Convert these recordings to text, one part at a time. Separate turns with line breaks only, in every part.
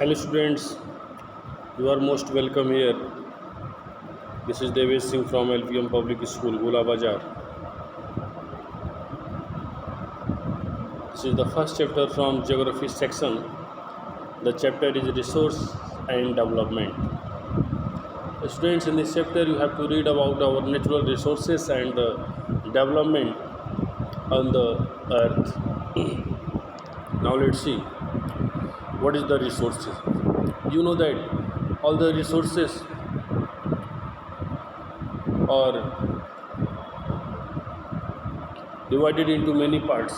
Hello students, you are most welcome here. This is Devesh Singh from LPM Public School, Gula Bajar. This is the first chapter from Geography section. The chapter is Resource and Development. Students, in this chapter you have to read about our natural resources and development on the earth. Now let's see what is the resources. You know that all the resources are divided into many parts.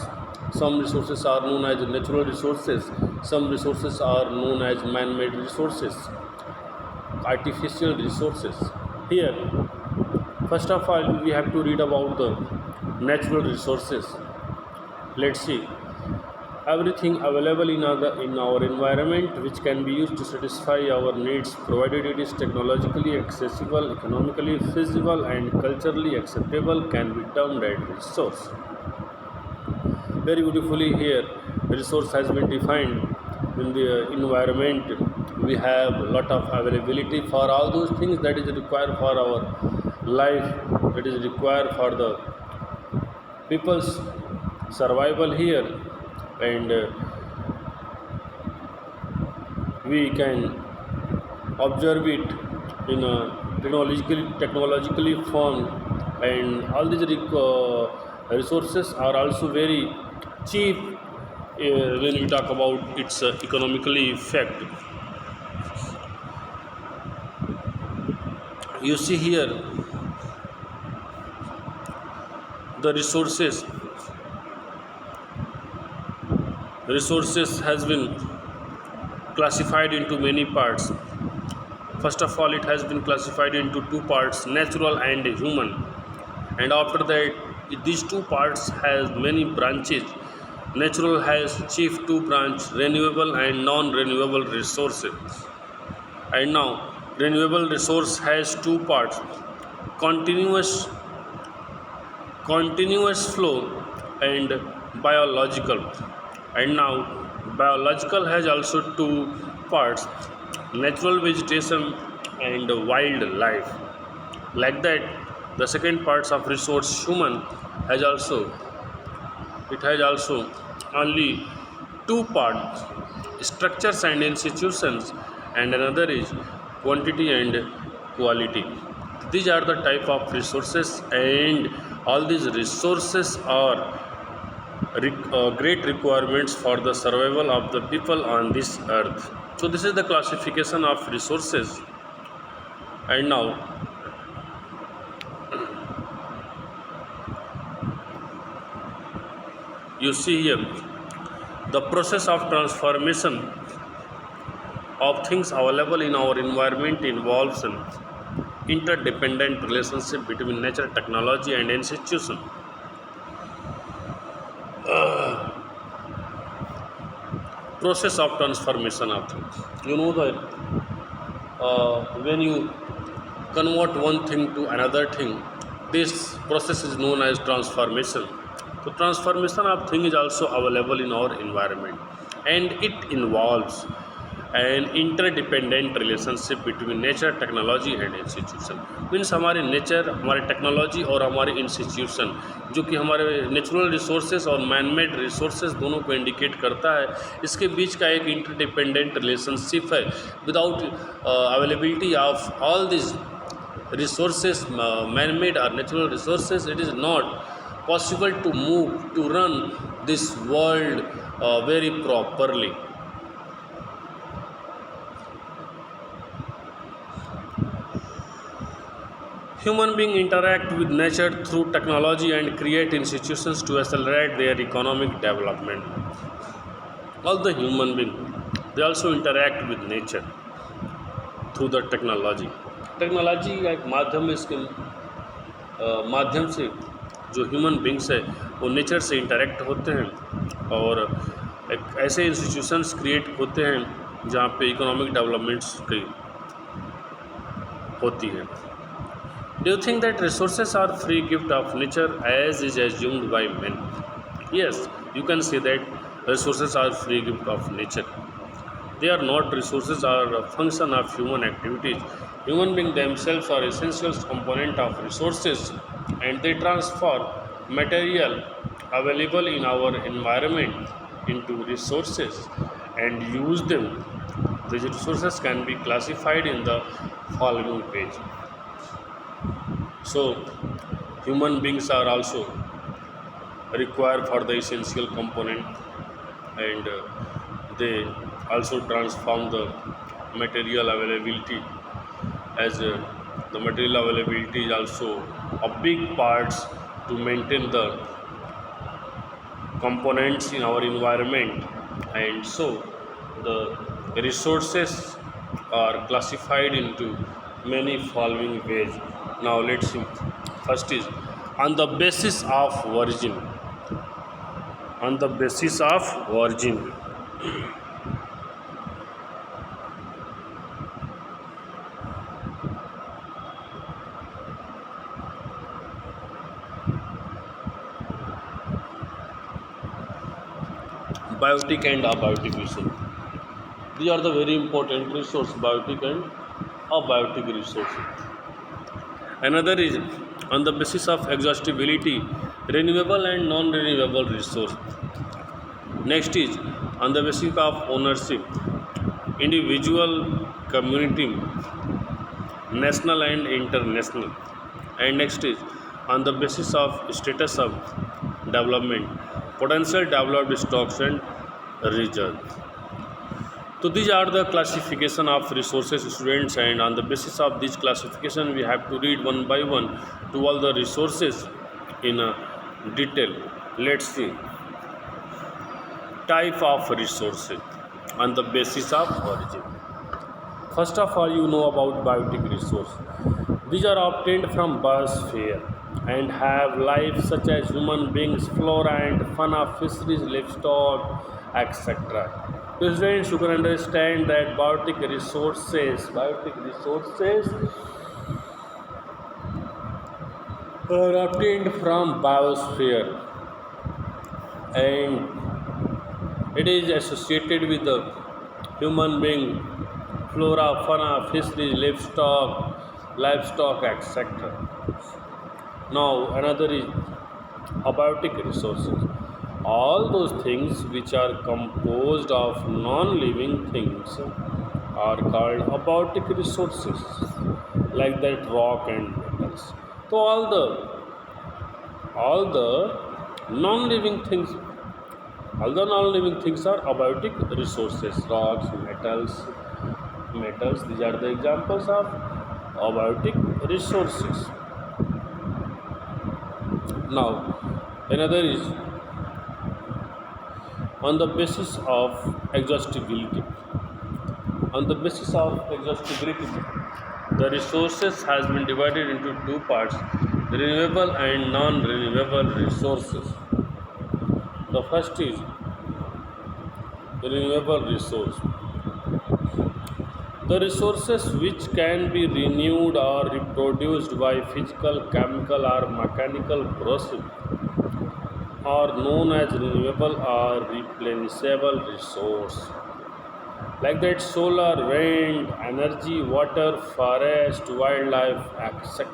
Some resources are known as natural resources, some resources are known as man-made resources, artificial resources. Here, first of all, we have to read about the natural resources. Let's see. Everything available in our environment which can be used to satisfy our needs, provided it is technologically accessible, economically feasible, and culturally acceptable, can be termed as resource. Very beautifully here, resource has been defined. In the environment, we have a lot of availability for all those things that is required for our life, that is required for the people's survival here, and we can observe it in a technologically formed, and all these resources are also very cheap when we talk about its economically effect. You see here the resources has been classified into many parts. First of all, it has been classified into two parts, natural and human, and after that these two parts has many branches. Natural has chief two branch, renewable and non-renewable resources. And now renewable resource has two parts, continuous flow and biological. And now biological has also two parts, natural vegetation and wildlife. Like that, the second parts of resource, human, has also only two parts, structures and institutions, and another is quantity and quality. These are the type of resources, and all these resources are great requirements for the survival of the people on this earth. So this is the classification of resources. And now you see here the process of transformation of things available in our environment involves an interdependent relationship between nature, technology, and institution. Process of transformation of things. You know that when you convert one thing to another thing, this process is known as transformation. So transformation of thing is also available in our environment, and it involves an interdependent relationship between nature, technology and institution. Means हमारे nature, हमारे technology और हमारे institution, जो कि हमारे natural resources और manmade resources दोनों को इंडिकेट करता है, इसके बीच का एक इंटरडिपेंडेंट रिलेशनशिप है. Without availability of all this resources, man-made or natural resources, it is not possible to move, to run this world very properly. Human beings interact with nature through technology and create institutions to accelerate their economic development. All the human beings, they also interact with nature through the technology. Technology का एक माध्यम है, इसके माध्यम से जो human beings है वो नेचर से इंटरेक्ट होते हैं और एक ऐसे इंस्टीट्यूशंस क्रिएट होते हैं जहाँ पे इकोनॉमिक डेवलपमेंट्स की होती है. Do you think that resources are free gift of nature as is assumed by man? Yes, you can say that resources are free gift of nature. They are not resources or a function of human activities. Human beings themselves are essential component of resources, and they transfer material available in our environment into resources and use them. These resources can be classified in the following page. So, human beings are also required for the essential component, and they also transform the material availability, as the material availability is also a big parts to maintain the components in our environment. And so the resources are classified into many following ways. Now let's see. First is on the basis of origin. On the basis of origin, biotic and abiotic resource. These are the very important resource, biotic and abiotic resources. Another is on the basis of exhaustibility, renewable and non-renewable resource. Next is on the basis of ownership, individual, community, national and international. And next is on the basis of status of development, potential developed stocks and reserves. So these are the classification of resources, students, and on the basis of this classification, we have to read one by one to all the resources in a detail. Let's see. Type of resources on the basis of origin. First of all, you know about biotic resource. These are obtained from biosphere and have life such as human beings, flora and fauna, fisheries, livestock, etc. Students, you can understand that biotic resources are obtained from biosphere, and it is associated with the human being, flora, fauna, fisheries, livestock, etc. Now another is abiotic resources. All those things which are composed of non-living things are called abiotic resources, like that rock and metals. So all the non-living things all the non-living things are abiotic resources. Rocks, metals, these are the examples of abiotic resources. Now another is on the basis of exhaustibility. On the basis of exhaustibility, the resources has been divided into two parts: renewable and non-renewable resources. The first is renewable resource. The resources which can be renewed or reproduced by physical, chemical or mechanical process are known as renewable or replenishable resource. Like that solar, wind, energy, water, forest, wildlife, etc.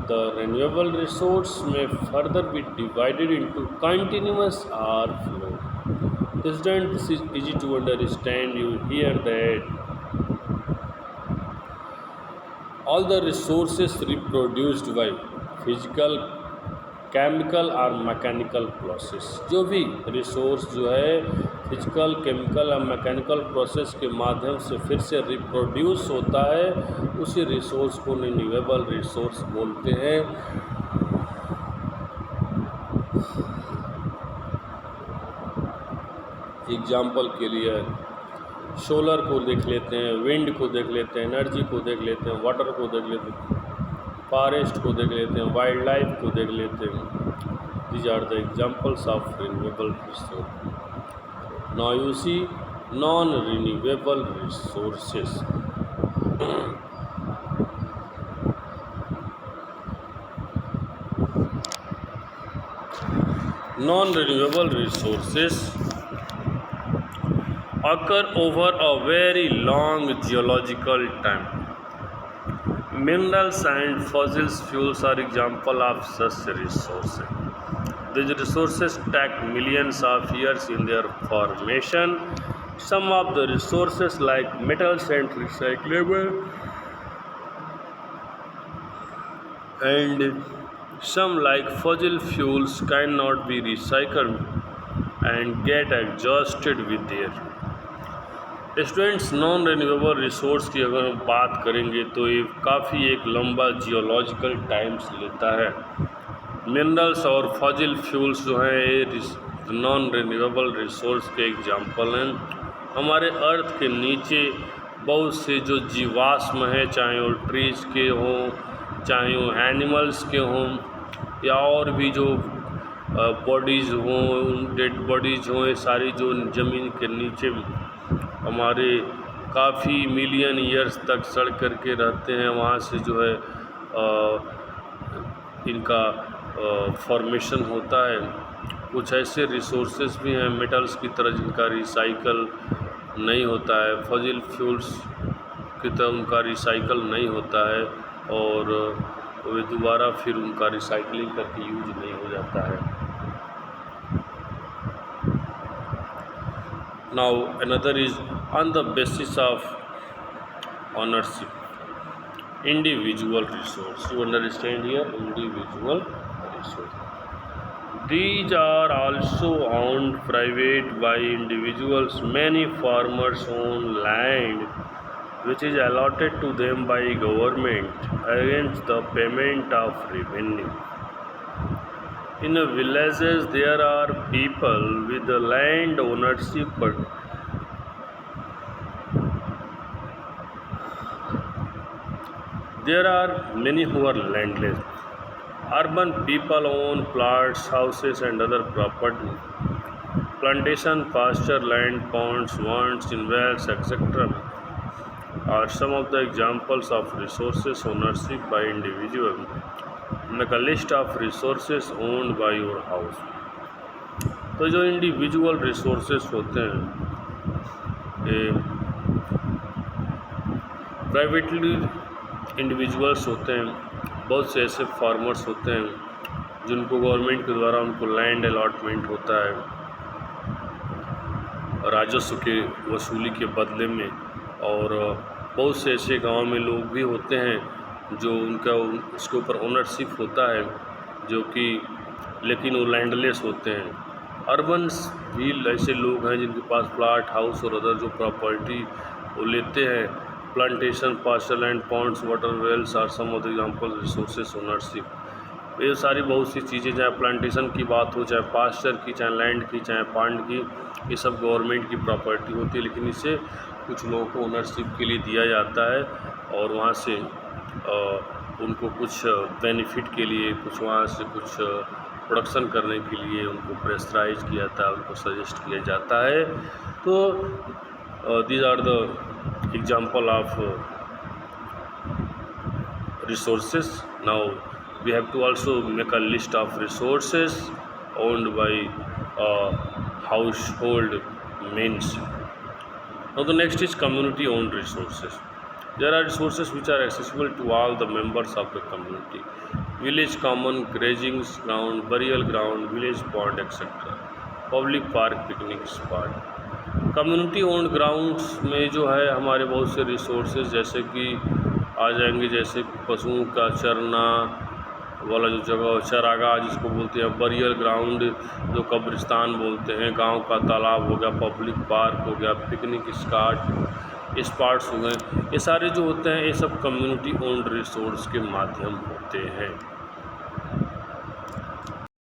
The renewable resource may further be divided into continuous or flow. This is easy to understand. You hear that all the resources reproduced by physical, chemical और mechanical process, जो भी resource जो है physical, chemical और mechanical process के माध्यम से फिर से रिप्रोड्यूस होता है, उसी रिसोर्स को रिन्यूएबल रिसोर्स बोलते हैं। एग्जाम्पल के लिए सोलर को देख लेते हैं, विंड को देख लेते हैं, एनर्जी को देख लेते हैं, वाटर को देख लेते हैं, फॉरेस्ट को देख लेते हैं, वाइल्ड लाइफ को देख लेते हैं। These are the examples of renewable resource. Now you see non renewable resources. Non renewable resources occur over a very long geological time. Minerals and fossil fuels are example of such resources. These resources take millions of years in their formation. Some of the resources like metals and recyclable, and some like fossil fuels cannot be recycled and get exhausted with their. Students, non renewable resource की अगर हम बात करेंगे तो ये काफ़ी एक लंबा जियोलॉजिकल टाइम्स लेता है। मिनरल्स और फॉसिल फ्यूल्स जो हैं ये नॉन रिन्यूएबल रिसोर्स के एग्जांपल हैं। हमारे अर्थ के नीचे बहुत से जो जीवाश्म हैं, चाहे वो ट्रीज़ के हों, चाहे वो एनिमल्स के हों, या और भी जो बॉडीज़ हों, डेड बॉडीज़ हों, ये सारी जो ज़मीन के नीचे हमारे काफ़ी मिलियन ईयर्स तक सड़ करके रहते हैं, वहाँ से जो है इनका फॉर्मेशन होता है। कुछ ऐसे रिसोर्सेज भी हैं मेटल्स की तरह जिनका रिसाइकल नहीं होता है, फॉसिल फ्यूल्स की तरह उनका रिसाइकल नहीं होता है और वे दोबारा फिर उनका रिसाइकलिंग करके यूज नहीं हो जाता है। Now another is on the basis of ownership, individual resource. You understand here, individual resource. These are also owned private by individuals. Many farmers own land which is allotted to them by government against the payment of revenue. In villages there are people with the land ownership, but there are many who are landless. Urban people own plots, houses and other property. Plantation, pasture land, ponds, wands, wells, etc. are some of the examples of resources ownership by individual. Make a list of resources owned by your house. तो जो individual resources होते हैं ये privately individuals होते हैं। बहुत से ऐसे फार्मर्स होते हैं जिनको गवर्नमेंट के द्वारा उनको लैंड अलॉटमेंट होता है राजस्व के वसूली के बदले में, और बहुत से ऐसे गांव में लोग भी होते हैं जो उनका उसके ऊपर ओनरशिप होता है, जो कि लेकिन वो लैंडलेस होते हैं। अर्बन्स भी ऐसे लोग हैं जिनके पास प्लाट, हाउस और अदर जो प्रॉपर्टी वो लेते हैं। Plantation, pasture land, ponds, water wells are some of the example resources ownership. ये सारी बहुत सी चीज़ें, चाहे प्लांटेशन की बात हो, चाहे पास्चर की, चाहे लैंड की, चाहे पॉन्ड की, ये सब गवर्नमेंट की प्रॉपर्टी होती है, लेकिन इसे कुछ लोगों को ओनरशिप के लिए दिया जाता है और वहाँ से उनको कुछ बेनिफिट के लिए, कुछ वहाँ से कुछ प्रोडक्शन करने के लिए उनको प्रेशराइज किया जाता है, उनको सजेस्ट किया जाता है। तो these are the example of resources. Now we have to also make a list of resources owned by household means. Now the next is community owned resources. There are resources which are accessible to all the members of the community. Village common, grazing ground, burial ground, village pond, etc. Public park, picnic spot. Community owned grounds में जो है हमारे बहुत से resources जैसे कि आ जाएंगे, जैसे पशुओं का चरना वाला जो जगह, चरागाह जिसको बोलते हैं, बरियल ग्राउंड जो कब्रिस्तान बोलते हैं, गांव का तालाब हो गया, पब्लिक पार्क हो गया, पिकनिक स्पॉट्स हो गए, ये सारे जो होते हैं ये सब कम्युनिटी ओन्ड रिसोर्स के माध्यम होते हैं।